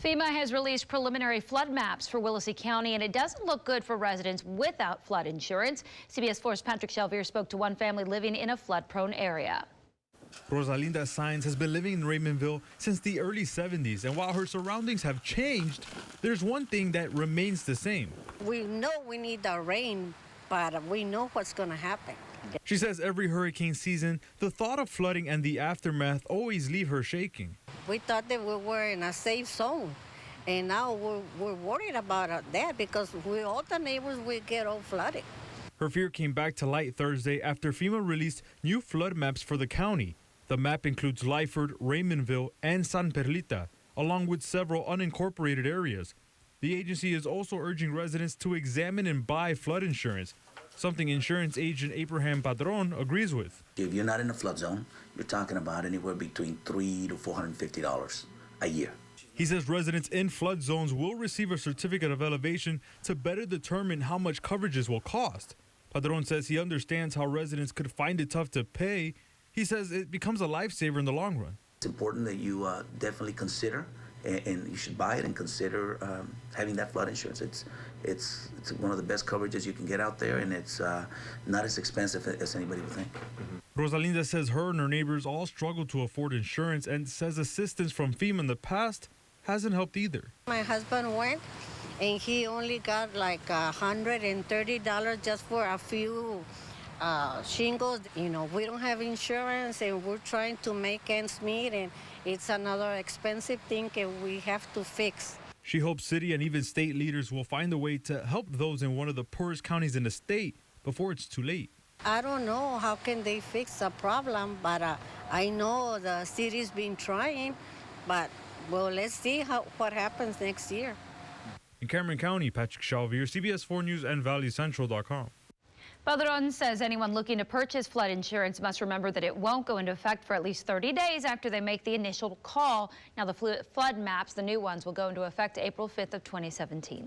FEMA has released preliminary flood maps for Willacy County, and it doesn't look good for residents without flood insurance. CBS 4's Patrick Shelvier spoke to one family living in a flood-prone area. Rosalinda Saenz has been living in Raymondville since the early 70s, and while her surroundings have changed, there's one thing that remains the same. We know we need the rain, but we know what's going to happen. She says every hurricane season, the thought of flooding and the aftermath always leave her shaking. We thought that we were in a safe zone, and now we're worried about that because all the neighbors will get all flooded. Her fear came back to light Thursday after FEMA released new flood maps for the county. The map includes Lyford, Raymondville, and San Perlita, along with several unincorporated areas. The agency is also urging residents to examine and buy flood insurance, something insurance agent Abraham Padron agrees with. If you're not in a flood zone, you're talking about anywhere between $300 to $450 a year. He says residents in flood zones will receive a certificate of elevation to better determine how much coverages will cost. Padron says he understands how residents could find it tough to pay. He says it becomes a lifesaver in the long run. It's important that you definitely consider, and you should buy it and consider having that flood insurance. It's one of the best coverages you can get out there, and it's not as expensive as anybody would think. Rosalinda says her and her neighbors all struggle to afford insurance and says assistance from FEMA in the past hasn't helped either. My husband went, and he only got like $130 just for a few shingles. You know, we don't have insurance, and we're trying to make ends meet, and it's another expensive thing and we have to fix. She hopes city and even state leaders will find a way to help those in one of the poorest counties in the state before it's too late. I don't know how can they fix the problem, but I know the city's been trying, but well, let's see what happens next year. In Cameron County, Patrick Shelvier, CBS 4 News and ValleyCentral.com. Padron says anyone looking to purchase flood insurance must remember that it won't go into effect for at least 30 days after they make the initial call. Now, the flood maps, the new ones, will go into effect April 5th of 2017.